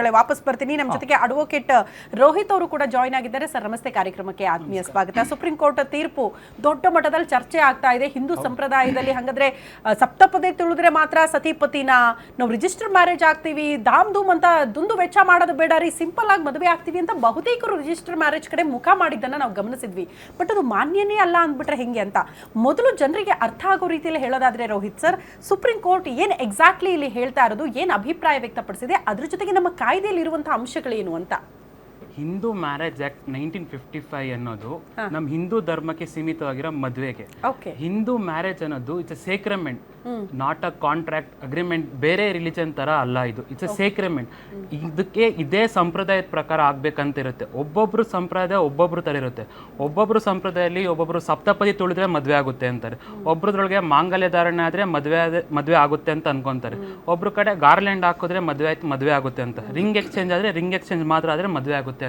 ವಿರಾಮದೊಳಗೆ ವಾಪಸ್ ಬರ್ತೀನಿ. ನಮ್ಮ ಜೊತೆಗೆ ಅಡ್ವೊಕೇಟ್ ರೋಹಿತ್ ಅವರು ಕೂಡ ಜಾಯ್ನ್ ಆಗಿದ್ದಾರೆ. ಸರ್ ನಮಸ್ತೆ, ಕಾರ್ಯಕ್ರಮಕ್ಕೆ ಆತ್ಮೀಯ ಸ್ವಾಗತ. ಸುಪ್ರೀಂ ಕೋರ್ಟ್ ತೀರ್ಪು ದೊಡ್ಡ ಮಟ್ಟದಲ್ಲಿ ಚರ್ಚೆ ಆಗ್ತಾ ಇದೆ ಹಿಂದೂ ಸಂಪ್ರದಾಯದಲ್ಲಿ. ಹಾಗಾದ್ರೆ ಸಪ್ತಪದಿ ತುಳಿದ್ರೆ ಮಾತ್ರ ಸತಿಪತಿನ ನಾವು ರಿಜಿಸ್ಟರ್ ಮ್ಯಾರೇಜ್ ಆಗ್ತೀವಿ, ಧಾಮ್ ಧೂಮ್ ಅಂತ ದುಂದು ವೆಚ್ಚ ಮಾಡೋದು ಬೇಡ ರೀ, ಸಿಂಪಲ್ ಆಗಿ ಮದುವೆ ಆಗ್ತೀವಿ ಅಂತ ಬಹುತೇಕರು ರಿಜಿಸ್ಟರ್ ಮ್ಯಾರೇಜ್ ಕಡೆ ಮುಖ ಮಾಡಿದ್ದನ್ನ ನಾವು ಗಮನಿಸಿದ್ವಿ. ಬಟ್ ಅದು ಮಾನ್ಯನೇ ಅಲ್ಲ ಅಂದ್ಬಿಟ್ರೆ ಹೆಂಗೆ ಅಂತ ಮೊದಲು ಜನರಿಗೆ ಅರ್ಥ ಆಗೋ ರೀತಿಯಲ್ಲಿ ಹೇಳೋದಾದ್ರೆ ರೋಹಿತ್ ಸರ್, ಸುಪ್ರೀಂ ಕೋರ್ಟ್ ಏನ್ ಎಕ್ಸಾಕ್ಟ್ಲಿ ಇಲ್ಲಿ ಹೇಳ್ತಾ ಇರೋದು, ಏನ್ ಅಭಿಪ್ರಾಯ ವ್ಯಕ್ತಪಡಿಸಿದೆ, ಅದ್ರ ಜೊತೆಗೆ ನಮ್ಮ ಕಾಯ್ದೆಯಲ್ಲಿ ಇರುವಂತಹ ಅಂಶಗಳೇನು ಅಂತ? ಹಿಂದೂ ಮ್ಯಾರೇಜ್ ಆಕ್ಟ್ 1955 ಅನ್ನೋದು ನಮ್ಮ ಹಿಂದೂ ಧರ್ಮಕ್ಕೆ ಸೀಮಿತವಾಗಿರೋ ಮದುವೆಗೆ. ಹಿಂದೂ ಮ್ಯಾರೇಜ್ ಅನ್ನೋದು it's a sacrament, not a contract agreement. ಬೇರೆ ರಿಲಿಜನ್ ತರ ಅಲ್ಲ ಇದು, ಇಟ್ಸ್ ಅ ಸೇಕ್ರಮೆಂಟ್. ಇದಕ್ಕೆ ಇದೇ ಸಂಪ್ರದಾಯದ ಪ್ರಕಾರ ಆಗ್ಬೇಕಂತ ಇರುತ್ತೆ. ಒಬ್ಬೊಬ್ರು ಸಂಪ್ರದಾಯ ಒಬ್ಬೊಬ್ರು ತರ ಇರುತ್ತೆ. ಒಬ್ಬೊಬ್ರು ಸಂಪ್ರದಾಯದಲ್ಲಿ ಒಬ್ಬೊಬ್ರು ಸಪ್ತಪದಿ ತುಳಿದ್ರೆ ಮದುವೆ ಆಗುತ್ತೆ ಅಂತಾರೆ, ಒಬ್ರದ್ರೊಳಗೆ ಮಾಂಗಲ್ಯ ಧಾರಣೆ ಆದ್ರೆ ಮದುವೆ ಆಗುತ್ತೆ ಅಂತ ಅನ್ಕೊಂತಾರೆ, ಒಬ್ರು ಕಡೆ ಗಾರ್ಲ್ಯಾಂಡ್ ಹಾಕಿದ್ರೆ ಮದುವೆ ಆಗುತ್ತೆ ಅಂತ, ರಿಂಗ್ ಎಕ್ಸ್ಚೇಂಜ್ ಆದ್ರೆ ರಿಂಗ್ ಎಕ್ಸ್ಚೇಂಜ್ ಮಾತ್ರ ಆದ್ರೆ ಮದುವೆ ಆಗುತ್ತೆ ಅಂತ.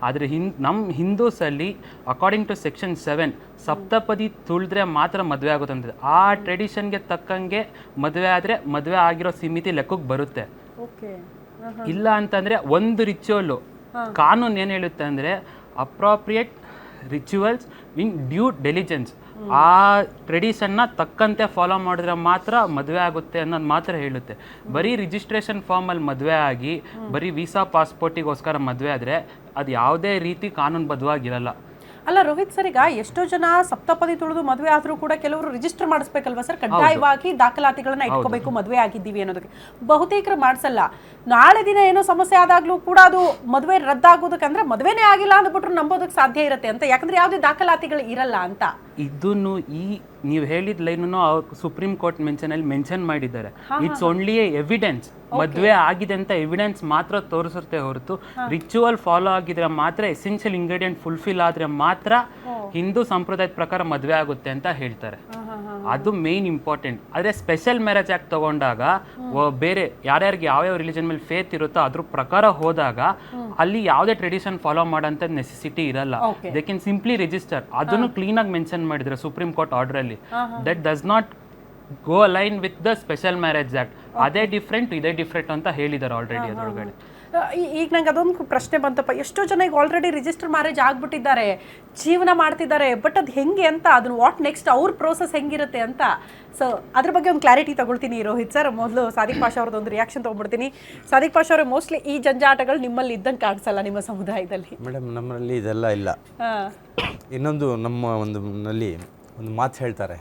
ಆದ್ರೆ ನಮ್ಮ ಹಿಂದೂಸ್ ಅಲ್ಲಿ ಅಕಾರ್ಡಿಂಗ್ ಟು ಸೆಕ್ಷನ್ 7 ಸಪ್ತಪದಿ ತುಳಿದ್ರೆ ಮಾತ್ರ ಮದುವೆ ಆಗುತ್ತೆ ಅಂತ. ಆ ಟ್ರೆಡಿಷನ್ಗೆ ತಕ್ಕಂಗೆ ಮದುವೆ ಆದ್ರೆ ಮದುವೆ ಆಗಿರೋ ಸೀಮಿತಿ ಲೆಕ್ಕಕ್ಕೆ ಬರುತ್ತೆ. ಇಲ್ಲ ಅಂತಂದ್ರೆ ಒಂದು ರಿಚುವಲ್ ಕಾನೂನು ಏನ್ ಹೇಳುತ್ತೆ ಅಂದ್ರೆ appropriate rituals in due diligence, ಆ ಟ್ರೆಡಿಷನ್ನ ತಕ್ಕಂತೆ ಫಾಲೋ ಮಾಡಿದ್ರೆ ಮಾತ್ರ ಮದುವೆ ಆಗುತ್ತೆ ಅನ್ನೋದು ಮಾತ್ರ ಹೇಳುತ್ತೆ. ಬರೀ ರಿಜಿಸ್ಟ್ರೇಷನ್ ಫಾರ್ಮಲ್ಲಿ ಮದುವೆ ಆಗಿ ಬರೀ ವೀಸಾ ಪಾಸ್ಪೋರ್ಟಿಗೋಸ್ಕರ ಮದುವೆ ಆದರೆ ಅದು ಯಾವುದೇ ರೀತಿ ಕಾನೂನುಬದ್ಧವಾಗಿರಲ್ಲ. ಅಲ್ಲ ರೋಹಿತ್ ಸರ್, ಈಗ ಎಷ್ಟೋ ಜನ ಸಪ್ತಪದಿ ತುಳಿದು ಮದುವೆ ಆದ್ರೂ ಕೂಡ ಕೆಲವರು ರಿಜಿಸ್ಟರ್ ಮಾಡಿಸ್ಬೇಕಲ್ವಾ ಸರ್? ಕಡ್ಡಾಯವಾಗಿ ದಾಖಲಾತಿಗಳನ್ನ ಇಟ್ಕೋಬೇಕು ಮದುವೆ ಆಗಿದ್ದೀವಿ ಅನ್ನೋದಕ್ಕೆ. ಬಹುತೇಕರು ಮಾಡಿಸಲ್ಲ. ನಾಳೆ ದಿನ ಏನೋ ಸಮಸ್ಯೆ ಆದಾಗ್ಲೂ ಕೂಡ ಅದು ಮದುವೆ ರದ್ದಾಗೋದಕ್ಕೆ ಅಂದ್ರೆ ಮದುವೆನೇ ಆಗಿಲ್ಲ ಅಂದ್ಬಿಟ್ರು ನಂಬೋದಕ್ಕೆ ಸಾಧ್ಯ ಇರುತ್ತೆ ಅಂತ, ಯಾಕಂದ್ರೆ ಯಾವುದೇ ದಾಖಲಾತಿಗಳು ಇರಲ್ಲ ಅಂತ. ಇದನ್ನು ನೀವು ಹೇಳಿದ ಲೈನನ್ನು ಸುಪ್ರೀಂ ಕೋರ್ಟ್ ಮೆನ್ಷನ್ ಮಾಡಿದ್ದಾರೆ. ಇಟ್ಸ್ ಓನ್ಲಿ ಎವಿಡೆನ್ಸ್, ಮದುವೆ ಆಗಿದೆ ಅಂತ ಎವಿಡೆನ್ಸ್ ಮಾತ್ರ ತೋರಿಸುತ್ತೆ ಹೊರತು ರಿಚುವಲ್ ಫಾಲೋ ಆಗಿದ್ರೆ ಮಾತ್ರ, ಎಸೆನ್ಷಿಯಲ್ ಇಂಗ್ರೀಡಿಯೆಂಟ್ ಫುಲ್ಫಿಲ್ ಆದ್ರೆ ಮಾತ್ರ ಹಿಂದೂ ಸಂಪ್ರದಾಯದ ಪ್ರಕಾರ ಮದುವೆ ಆಗುತ್ತೆ ಅಂತ ಹೇಳ್ತಾರೆ. ಅದು ಮೇನ್ ಇಂಪಾರ್ಟೆಂಟ್. ಆದ್ರೆ ಸ್ಪೆಷಲ್ ಮ್ಯಾರೇಜ್ ಆಕ್ಟ್ ತಗೊಂಡಾಗ ಬೇರೆ ಯಾರ್ಯಾರಿಗೆ ಯಾವ್ಯಾವ ರಿಲಿಜನ್ ಮೇಲೆ ಫೇತ್ ಇರುತ್ತೋ ಅದ್ರ ಪ್ರಕಾರ ಹೋದಾಗ ಅಲ್ಲಿ ಯಾವುದೇ ಟ್ರೆಡಿಷನ್ ಫಾಲೋ ಮಾಡೋಂಥ ನೆಸೆಸಿಟಿ ಇರಲ್ಲ. They can simply register. ಅದನ್ನು ಕ್ಲೀನ್ ಆಗಿ ಮೆನ್ಷನ್ ಮಾಡಿದ್ರೆ ಸುಪ್ರೀಂ ಕೋರ್ಟ್ ಆರ್ಡರ್ ಅಲ್ಲಿ, that does not go align with the special marriage act. ಅದೇ ಡಿಫ್ರೆಂಟ್ ಇದೇ ಡಿಫ್ರೆಂಟ್ ಅಂತ ಹೇಳಿದ್ದಾರೆ ಆಲ್ರೆಡಿ ಅದರೊಳಗಡೆ. ಈಗ ನಂಗೆ ಅದೊಂದು ಪ್ರಶ್ನೆ ಬಂತಪ್ಪ, ಎಷ್ಟೋ ಜನ ಈಗ ಆಲ್ರೆಡಿ ರಿಜಿಸ್ಟರ್ ಮ್ಯಾರೇಜ್ ಆಗ್ಬಿಟ್ಟಿದ್ದಾರೆ, ಜೀವನ ಮಾಡ್ತಿದ್ದಾರೆ, ಬಟ್ ಅದು ಹೆಂಗೆ ಅಂತ, ಅದನ್ನ ವಾಟ್ ನೆಕ್ಸ್ಟ್ ಅವ್ರ ಪ್ರೋಸೆಸ್ ಹೆಂಗಿರುತ್ತೆ ಅಂತ. ಸೊ ಅದ್ರ ಬಗ್ಗೆ ಒಂದು ಕ್ಲಾರಿಟಿ ತಗೊಳ್ತೀನಿ ರೋಹಿತ್ ಸರ್. ಮೊದಲು ಸಾದಿಕ್ ಪಾಷಾ ಅವ್ರದ್ದು ಒಂದು ರಿಯಾಕ್ಷನ್ ತೊಗೊಂಡ್ಬಿಡ್ತೀನಿ. ಸಾದಿಕ್ ಪಾಷಾ ಅವರೇ, ಮೋಸ್ಟ್ಲಿ ಈ ಜಂಜಾಟಗಳು ನಿಮ್ಮಲ್ಲಿ ಇದ್ದಂಗೆ ಕಾಣಿಸಲ್ಲ ನಿಮ್ಮ ಸಮುದಾಯದಲ್ಲಿ. ಮೇಡಮ್, ನಮ್ಮಲ್ಲಿ ಇದೆಲ್ಲ ಇಲ್ಲ. ಇನ್ನೊಂದು ನಮ್ಮ ಒಂದು ಮಾತು ಹೇಳ್ತಾರೆ,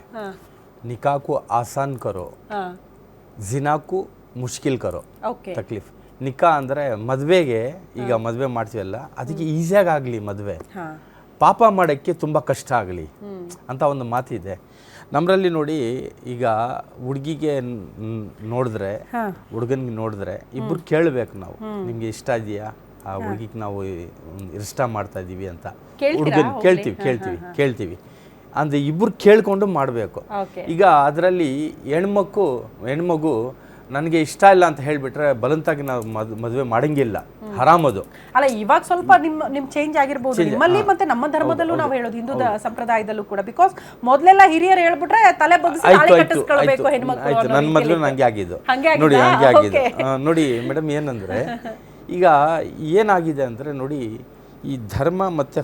ನಿಕಾಕು ಆಸಾನ್ ಕರೋ, ಜಿನಾಕು ಮುಷ್ಕಿಲ್ ಕರೋ ತಕ್ಲೀಫ್. ನಿಕಾ ಅಂದರೆ ಮದುವೆಗೆ, ಈಗ ಮದುವೆ ಮಾಡ್ತೀವಲ್ಲ ಅದಕ್ಕೆ ಈಸಿಯಾಗಿ ಆಗಲಿ ಮದುವೆ, ಪಾಪ ಮಾಡೋಕ್ಕೆ ತುಂಬ ಕಷ್ಟ ಆಗಲಿ ಅಂತ ಒಂದು ಮಾತಿದೆ ನಮ್ಮರಲ್ಲಿ. ನೋಡಿ, ಈಗ ಹುಡುಗಿಗೆ ನೋಡಿದ್ರೆ ಹುಡುಗನಿಗೆ ನೋಡಿದ್ರೆ ಇಬ್ಬರು ಕೇಳಬೇಕು ನಾವು, ನಿಮಗೆ ಇಷ್ಟ ಇದೆಯಾ ಆ ಹುಡುಗಿಗೆ, ನಾವು ಇಷ್ಟ ಮಾಡ್ತಾ ಇದ್ದೀವಿ ಅಂತ ಹುಡುಗನ ಕೇಳ್ತೀವಿ ಅಂದರೆ ಇಬ್ಬರು ಕೇಳ್ಕೊಂಡು ಮಾಡಬೇಕು. ಈಗ ಅದರಲ್ಲಿ ಹೆಣ್ಮಗು ನನಗೆ ಇಷ್ಟ ಇಲ್ಲ ಅಂತ ಹೇಳಿಬಿಟ್ರೆ ಬಲಂತಾಗಿ ನಾವು ಮದುವೆ ಮಾಡಂಗಿಲ್ಲ, ಹರಾಮದು. ಅಲ್ಲ, ಇವಾಗ ಸ್ವಲ್ಪ ನಿಮ್ ಚೇಂಜ್ ಆಗಿರ್ಬೋದು ನಿಮ್ಮಲ್ಲಿ, ಮತ್ತೆ ನಮ್ಮ ಧರ್ಮದಲ್ಲೂ ನಾವು ಹೇಳೋದು ಹಿಂದೂ ಸಂಪ್ರದಾಯದಲ್ಲೂ ಕೂಡ. ಬಿಕಾಸ್ ಮೊದಲೆಲ್ಲ ಹಿರಿಯರು ಹೇಳ್ಬಿಟ್ರೆ ತಲೆ ಬಗ್ಗಿಸಿ ತಾಳಿ ಕಟ್ಟಿಸ್ಕೊಳ್ಬೇಕು ಹೆಣ್ಮಕ್ಳು. ನನ್ನ ಮದುವೆ ನಂಗೆ ಆಗಿದ್ದು ನೋಡಿ, ಹಂಗೆ ಆಗಿದ್ದು ನೋಡಿ ಮೇಡಮ್. ಏನಂದ್ರೆ ಈಗ ಏನಾಗಿದೆ ಅಂದರೆ ನೋಡಿ, ಈ ಧರ್ಮ ಮತ್ತು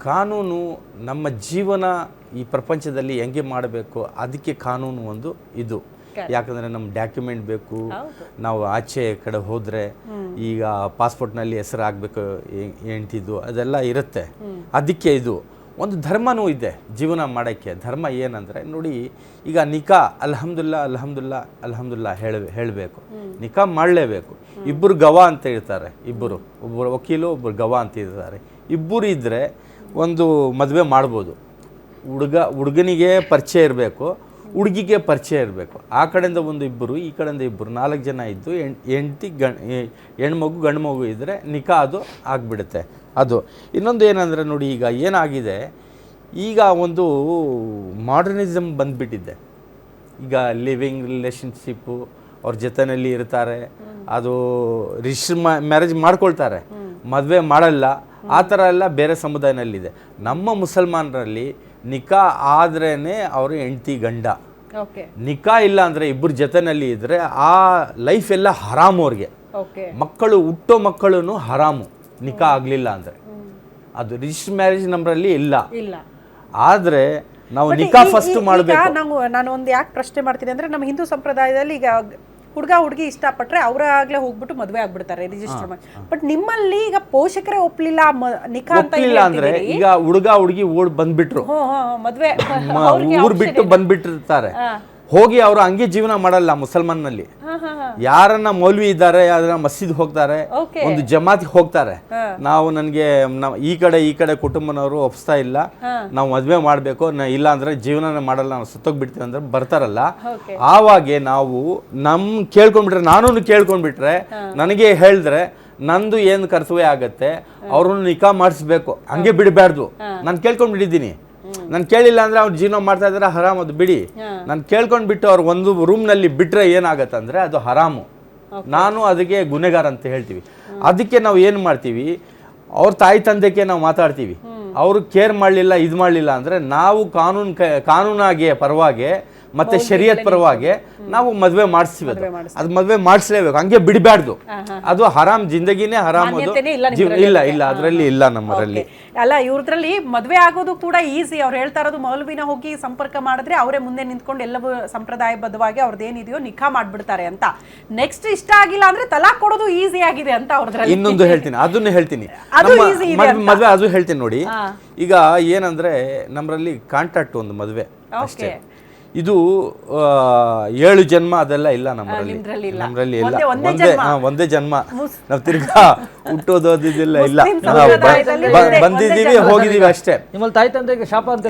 ಕಾನೂನು ನಮ್ಮ ಜೀವನ ಈ ಪ್ರಪಂಚದಲ್ಲಿ ಹೆಂಗೆ ಮಾಡಬೇಕು ಅದಕ್ಕೆ ಕಾನೂನು ಒಂದು ಇದು. ಯಾಕಂದರೆ ನಮ್ಮ ಡಾಕ್ಯುಮೆಂಟ್ ಬೇಕು, ನಾವು ಆಚೆ ಕಡೆ ಹೋದರೆ ಈಗ ಪಾಸ್ಪೋರ್ಟ್ನಲ್ಲಿ ಹೆಸರು ಆಗಬೇಕು ಹೆಂಡ್ತಿದ್ದು, ಅದೆಲ್ಲ ಇರುತ್ತೆ. ಅದಕ್ಕೆ ಇದು ಒಂದು ಧರ್ಮನೂ ಇದೆ ಜೀವನ ಮಾಡೋಕ್ಕೆ. ಧರ್ಮ ಏನಂದರೆ ನೋಡಿ, ಈಗ ನಿಕಾ ಅಲ್ಹಮ್ದುಲ್ಲಾ ಹೇಳಬೇಕು, ನಿಕಾ ಮಾಡಲೇಬೇಕು. ಇಬ್ಬರು ಗವಾ ಅಂತ ಇರ್ತಾರೆ, ಒಬ್ಬರು ವಕೀಲು ಒಬ್ಬರು ಗವಾ ಅಂತ ಇರ್ತಾರೆ. ಇಬ್ಬರು ಇದ್ದರೆ ಒಂದು ಮದುವೆ ಮಾಡ್ಬೋದು. ಹುಡುಗನಿಗೆ ಪರಿಚಯ ಇರಬೇಕು, ಹುಡುಗಿಗೆ ಪರಿಚಯ ಇರಬೇಕು. ಆ ಕಡೆಯಿಂದ ಇಬ್ಬರು, ಈ ಕಡೆಯಿಂದ ಇಬ್ಬರು, 4 ಜನ ಇದ್ದು ಹೆಣ್ಮಗು ಗಂಡು ಮಗು ಇದ್ದರೆ ನಿಕಾ ಅದು ಆಗಿಬಿಡುತ್ತೆ. ಅದು ಇನ್ನೊಂದು ಏನಂದರೆ ನೋಡಿ, ಈಗ ಏನಾಗಿದೆ, ಈಗ ಒಂದು ಮಾಡರ್ನಿಸಮ್ ಬಂದುಬಿಟ್ಟಿದೆ. ಈಗ ಲಿವಿಂಗ್ ರಿಲೇಷನ್ಶಿಪ್ಪು ಅವ್ರ ಜೊತೆಯಲ್ಲಿ ಇರ್ತಾರೆ, ಅದು ರಿಜಿಸ್ಟರ್ ಮ್ಯಾರೇಜ್ ಮಾಡ್ಕೊಳ್ತಾರೆ, ಮದುವೆ ಮಾಡಲ್ಲ. ಆ ಥರ ಎಲ್ಲ ಬೇರೆ ಸಮುದಾಯದಲ್ಲಿದೆ. ನಮ್ಮ ಮುಸಲ್ಮಾನರಲ್ಲಿ ನಿಕಾ ಆದ್ರೇ ಅವರು ಹೆಂಡ್ತಿ ಗಂಡ, ನಿಕಾ ಇಲ್ಲ ಅಂದರೆ ಇಬ್ಬರು ಜೊತೆಯಲ್ಲಿ ಇದ್ದರೆ ಆ ಲೈಫ್ ಎಲ್ಲ ಹರಾಮ್ ಅವ್ರಿಗೆ. ಓಕೆ ಮಕ್ಕಳು ಹುಟ್ಟೋ ಮಕ್ಕಳು ಹರಾಮು ನಿಕಾ ಆಗಲಿಲ್ಲ ಅಂದರೆ. ಅದು ರಿಜಿಸ್ಟರ್ ಮ್ಯಾರೇಜ್ ನಮ್ಮರಲ್ಲಿ ಇಲ್ಲ. ಆದರೆ ನಾವು ನಿಕಾ ಫಸ್ಟ್ ಮಾಡಬೇಕು. ನಾನು ಒಂದು ಯಾಕೆ ಪ್ರಶ್ನೆ ಮಾಡ್ತೀನಿ ಅಂದರೆ, ನಮ್ಮ ಹಿಂದೂ ಸಂಪ್ರದಾಯದಲ್ಲಿ ಈಗ ಹುಡುಗಿ ಇಷ್ಟಪಟ್ಟರೆ ಅವರಾಗಲೇ ಹೋಗ್ಬಿಟ್ಟು ಮದುವೆ ಆಗ್ಬಿಡ್ತಾರೆ ರಿಜಿಸ್ಟರ್ ಮಾಡಿ. ಬಟ್ ನಿಮ್ಮಲ್ಲಿ ಈಗ ಪೋಷಕರೇ ಒಪ್ಪಲಿಲ್ಲ ನಿಕಾ ಅಂತ ಅಂದ್ರೆ ಈಗ ಹುಡುಗಿ ಓಡ್ ಬಂದ್ಬಿಟ್ರು, ಮದುವೆ ಊರ್ ಬಿಟ್ಟು ಬಂದ್ಬಿಟ್ಟಿರ್ತಾರೆ, ಹೋಗಿ ಅವರು ಹಂಗೆ ಜೀವನ ಮಾಡಲ್ಲ. ಮುಸಲ್ಮಾನ್ನಲ್ಲಿ ಯಾರನ್ನ ಮೌಲ್ವಿ ಇದ್ದಾರೆ, ಯಾರನ್ನ ಮಸೀದ್ ಹೋಗ್ತಾರೆ, ಒಂದು ಜಮಾತಿಗೆ ಹೋಗ್ತಾರೆ, ನಾವು ನನಗೆ ಈ ಕಡೆ ಕುಟುಂಬನವರು ಒಪ್ಸ್ತಾ ಇಲ್ಲ, ನಾವು ಮದ್ವೆ ಮಾಡ್ಬೇಕು, ಇಲ್ಲ ಅಂದ್ರೆ ಜೀವನ ಮಾಡಲ್ಲ, ನಾವು ಸುತ್ತೋಗ್ಬಿಡ್ತೀವಿ ಅಂದ್ರೆ ಬರ್ತಾರಲ್ಲ, ಆವಾಗೆ ನಾವು ಕೇಳ್ಕೊಂಡ್ಬಿಟ್ರೆ, ನಾನು ಕೇಳ್ಕೊಂಡ್ಬಿಟ್ರೆ, ನನಗೆ ಹೇಳಿದ್ರೆ ನಂದು ಏನು ಕರ್ತವ್ಯ ಆಗತ್ತೆ, ಅವ್ರನ್ನ ನಿಕಾ ಮಾಡಿಸ್ಬೇಕು, ಹಂಗೆ ಬಿಡಬಾರ್ದು. ನಾನು ಕೇಳ್ಕೊಂಡ್ಬಿಟ್ಟಿದ್ದೀನಿ, ನಾನು ಕೇಳಿಲ್ಲ ಅಂದ್ರೆ ಅವ್ರು ಜೀವನ ಮಾಡ್ತಾ ಇದ್ದಾರೆ ಹರಾಮ್, ಅದು ಬಿಡಿ. ನಾನು ಕೇಳ್ಕೊಂಡು ಬಿಟ್ಟು ಅವ್ರು ಒಂದು ರೂಮ್ನಲ್ಲಿ ಬಿಟ್ರೆ ಏನಾಗತ್ತಂದ್ರೆ ಅದು ಹರಾಮು, ನಾನು ಅದಕ್ಕೆ ಗುನೆಗಾರ ಅಂತ ಹೇಳ್ತೀವಿ. ಅದಕ್ಕೆ ನಾವು ಏನು ಮಾಡ್ತೀವಿ, ಅವ್ರ ತಾಯಿ ತಂದೆಗೆ ನಾವು ಮಾತಾಡ್ತೀವಿ, ಅವರು ಕೇರ್ ಮಾಡಲಿಲ್ಲ, ಇದು ಮಾಡಲಿಲ್ಲ ಅಂದರೆ ನಾವು ಕಾನೂನಾಗೆ ಪರವಾಗಿ ಮತ್ತೆ ಶರೀಯತ್ ಪರವಾಗಿ ನಾವು ಮದುವೆ ಮಾಡಿಸ್ತೀವಿ. ಅದು ಮದುವೆ ಮಾಡಿಸ್ಲೇಬೇಕು, ಹಂಗೆ ಬಿಡಬಾರ್ದು. ಅದು ಹರಾಮ್, ಜಿಂದಗಿನೇ ಹರಾಮ್. ಇಲ್ಲ ಅದರಲ್ಲಿ ಇಲ್ಲ ನಮ್ಮರಲ್ಲಿ. ಅಲ್ಲ, ಇವ್ರದ್ರಲ್ಲಿ ಮದುವೆ ಆಗೋದು ಕೂಡ ಈಸಿ. ಅವ್ರು ಹೇಳ್ತಾ ಇರೋದು ಮೌಲ್ವಿನ ಹೋಗಿ ಸಂಪರ್ಕ ಮಾಡಿದ್ರೆ ಅವರೇ ಮುಂದೆ ನಿಂತ್ಕೊಂಡು ಎಲ್ಲವೂ ಸಂಪ್ರದಾಯಬದ್ಧವಾಗಿ ಅವ್ರದ್ದೇನಿದೆಯೋ ನಿಖಾ ಮಾಡ್ಬಿಡ್ತಾರೆ ಅಂತ. ನೆಕ್ಸ್ಟ್ ಇಷ್ಟ ಆಗಿಲ್ಲ ಅಂದ್ರೆ ತಲಾಕ್ ಕೊಡೋದು ಈಸಿ ಆಗಿದೆ ಅಂತ ಅವ್ರದ್ರಲ್ಲಿ. ಇನ್ನೊಂದು ಹೇಳ್ತೀನಿ, ಅದನ್ನು ಹೇಳ್ತೀನಿ, ಮದುವೆ ಅದು ಹೇಳ್ತೀನಿ ನೋಡಿ. ಈಗ ಏನಂದ್ರೆ ನಮ್ಮರಲ್ಲಿ ಕಾಂಟ್ರಾಕ್ಟ್ ಒಂದು ಮದುವೆ ಅಷ್ಟೇ. ಇದು 7 ಜನ್ಮ ಅದೆಲ್ಲ ಇಲ್ಲ ನಮ್ಮಲ್ಲಿ ಇಲ್ಲ. ಒಂದೇ ಜನ್ಮ, ನಾವು ತಿರ್ಗಾ ಹುಟ್ಟೋದು ಅದಿಲ್ಲ ಇಲ್ಲ, ಬಂದಿದ್ದೀವಿ ಹೋಗಿದ್ದೀವಿ ಅಷ್ಟೇ. ನಿಮ್ಮಲ್ಲಿ ತಾಯಿ ತಂದೆಗೆ ಶಾಪ ಅಂತ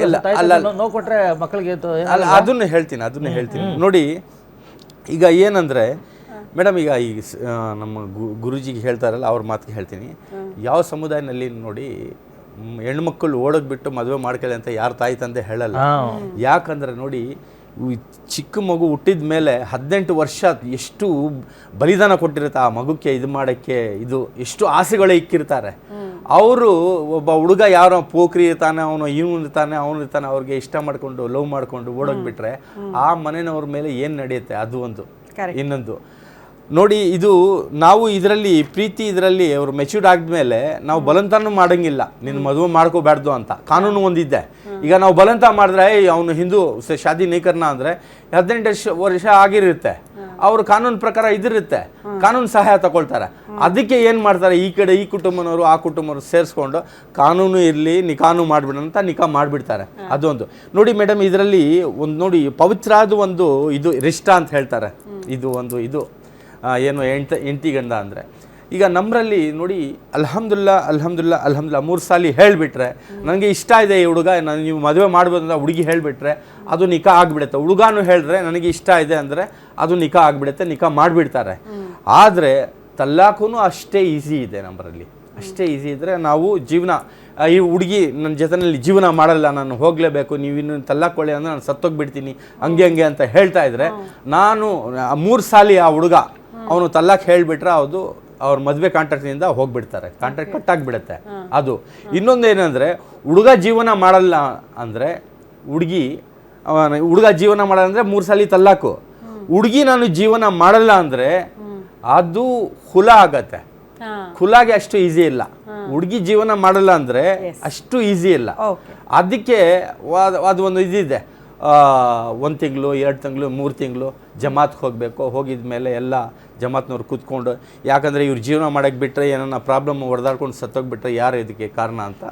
ನೋವು ಕೊಟ್ರೆ ಮಕ್ಕಳಿಗೆ ಅಲ್ಲ, ಅದನ್ನು ಹೇಳ್ತೀನಿ ನೋಡಿ. ಈಗ ಏನಂದ್ರೆ ಮೇಡಮ್, ಈಗ ಈ ನಮ್ಮ ಗುರುಜಿಗೆ ಹೇಳ್ತಾರಲ್ಲ, ಅವ್ರ ಮಾತಿಗೆ ಹೇಳ್ತೀನಿ, ಯಾವ ಸಮುದಾಯದಲ್ಲಿ ನೋಡಿ ಹೆಣ್ಮಕ್ಳು ಓಡೋಗ್ಬಿಟ್ಟು ಮದುವೆ ಮಾಡ್ಕೊಳ್ಳಿ ಅಂತ ಯಾರು ತಾಯಿ ತಂದೆ ಹೇಳಲ್ಲ. ಯಾಕಂದ್ರೆ ನೋಡಿ, ಚಿಕ್ಕ ಮಗು ಹುಟ್ಟಿದ ಮೇಲೆ 18 ವರ್ಷ ಎಷ್ಟು ಬಲಿದಾನ ಕೊಟ್ಟಿರುತ್ತೆ ಆ ಮಗುಕ್ಕೆ, ಇದು ಮಾಡೋಕ್ಕೆ, ಇದು ಎಷ್ಟು ಆಸೆಗಳೇ ಇಕ್ಕಿರ್ತಾರೆ. ಅವರು ಒಬ್ಬ ಹುಡುಗ ಯಾರೋ ಪೋಖ್ರಿ ಇರ್ತಾನೆ, ಅವನು ಇರ್ತಾನೆ, ಅವ್ರಿಗೆ ಇಷ್ಟ ಮಾಡ್ಕೊಂಡು ಲವ್ ಮಾಡ್ಕೊಂಡು ಓಡೋಗ್ಬಿಟ್ರೆ ಆ ಮನೆಯವ್ರ ಮೇಲೆ ಏನು ನಡೆಯುತ್ತೆ, ಅದು ಒಂದು. ಇನ್ನೊಂದು ನೋಡಿ, ಇದು ನಾವು ಇದರಲ್ಲಿ ಪ್ರೀತಿ, ಇದರಲ್ಲಿ ಅವರು ಮೆಚ್ಯೂರ್ಡ್ ಆದ್ಮೇಲೆ ನಾವು ಬಲವಂತನೂ ಮಾಡಂಗಿಲ್ಲ, ನಿನ್ನ ಮದುವೆ ಮಾಡ್ಕೋಬಾರ್ದು ಅಂತ ಕಾನೂನು ಒಂದಿದೆ. ಈಗ ನಾವು ಬಲವಂತ ಮಾಡಿದ್ರೆ ಅವನು ಹಿಂದೂ ಶಾದಿ ನೀಕರ್ನ ಅಂದರೆ 18 ವರ್ಷ ಆಗಿರುತ್ತೆ, ಅವರು ಕಾನೂನು ಪ್ರಕಾರ ಇದಿರುತ್ತೆ, ಕಾನೂನು ಸಹಾಯ ತಗೊಳ್ತಾರೆ. ಅದಕ್ಕೆ ಏನು ಮಾಡ್ತಾರೆ, ಈ ಕುಟುಂಬನವರು ಆ ಕುಟುಂಬನವರು ಸೇರಿಸ್ಕೊಂಡು ಕಾನೂನು ಇರಲಿ ನಿಕಾನು ಮಾಡಿಬಿಡ ಅಂತ ನಿಕಾ ಮಾಡಿಬಿಡ್ತಾರೆ. ಅದೊಂದು ನೋಡಿ ಮೇಡಮ್, ಇದರಲ್ಲಿ ಒಂದು ನೋಡಿ ಪವಿತ್ರಾದ ಒಂದು ಇದು ರಿಷ್ಟ ಅಂತ ಹೇಳ್ತಾರೆ. ಇದು ಒಂದು ಇದು ಏನು ಎಂಟಿ ಗಂಡ ಅಂದರೆ, ಈಗ ನಮ್ಮರಲ್ಲಿ ನೋಡಿ ಅಲ್ಹಮ್ದುಲಿಲ್ಲಾ 3 ಸಾಲಿ ಹೇಳಿಬಿಟ್ರೆ, ನನಗೆ ಇಷ್ಟ ಇದೆ ಈ ಹುಡುಗ, ನೀವು ಮದುವೆ ಮಾಡ್ಬೋದು ಅಂತ ಹುಡುಗಿ ಹೇಳಿಬಿಟ್ರೆ ಅದು ನಿಕಾ ಆಗಿಬಿಡುತ್ತೆ. ಹುಡುಗಾನು ಹೇಳಿದ್ರೆ ನನಗೆ ಇಷ್ಟ ಇದೆ ಅಂದರೆ ಅದು ನಿಕಾ ಆಗಿಬಿಡುತ್ತೆ, ನಿಕಾ ಮಾಡಿಬಿಡ್ತಾರೆ. ಆದರೆ ತಲ್ಲಾಕು ಅಷ್ಟೇ ಈಸಿ ಇದೆ ನಮ್ಮರಲ್ಲಿ, ಅಷ್ಟೇ ಈಸಿ ಇದ್ದರೆ ನಾವು ಜೀವನ, ಈ ಹುಡುಗಿ ನನ್ನ ಜೊತೆಯಲ್ಲಿ ಜೀವನ ಮಾಡಲ್ಲ, ನಾನು ಹೋಗಲೇಬೇಕು, ನೀವು ಇನ್ನು ತಲ್ಲಾಕೊಳ್ಳಿ ಅಂದರೆ ನಾನು ಸತ್ತೋಗ್ಬಿಡ್ತೀನಿ, ಹಂಗೆ ಅಂತ ಹೇಳ್ತಾ ಇದ್ರೆ, ನಾನು 3 ಸಾಲಿ ಆ ಹುಡುಗ ಅವನು ತಲ್ಲಾಕ್ ಹೇಳಿಬಿಟ್ರೆ ಅದು ಅವ್ರ ಮದುವೆ ಕಾಂಟ್ರಾಕ್ಟ್ನಿಂದ ಹೋಗ್ಬಿಡ್ತಾರೆ, ಕಾಂಟ್ರಾಕ್ಟ್ ಕಟ್ಟಾಗ್ಬಿಡುತ್ತೆ. ಅದು ಇನ್ನೊಂದು ಏನಂದರೆ, ಹುಡುಗ ಜೀವನ ಮಾಡಲ್ಲ ಅಂದರೆ ಹುಡುಗ ಜೀವನ ಮಾಡಲ್ಲ ಅಂದರೆ 3 ಸಾಲಿ ತಲ್ಲಾಕು. ಹುಡುಗಿ ನಾನು ಜೀವನ ಮಾಡಲ್ಲ ಅಂದರೆ ಅದು ಹುಲ ಆಗತ್ತೆ. ಖುಲಾಗೆ ಅಷ್ಟು ಈಸಿ ಇಲ್ಲ. ಹುಡುಗಿ ಜೀವನ ಮಾಡಲ್ಲ ಅಂದರೆ ಅಷ್ಟು ಈಸಿ ಇಲ್ಲ. ಅದಕ್ಕೆ ಅದು ಒಂದು ಇದಿದೆ, 1 ತಿಂಗಳು 2 ತಿಂಗಳು 3 ತಿಂಗಳು ಜಮಾತ್ಗೆ ಹೋಗಬೇಕು. ಹೋಗಿದ ಮೇಲೆ ಎಲ್ಲ ಜಮಾತ್ನವ್ರು ಕೂತ್ಕೊಂಡು, ಯಾಕಂದರೆ ಇವ್ರು ಜೀವನ ಮಾಡೋಕ್ಕೆ ಬಿಟ್ಟರೆ ಏನನ್ನ ಪ್ರಾಬ್ಲಮ್ ಹೊಡೆದಾಡ್ಕೊಂಡು ಸತ್ತೋಗ್ಬಿಟ್ರೆ ಯಾರು ಇದಕ್ಕೆ ಕಾರಣ ಅಂತ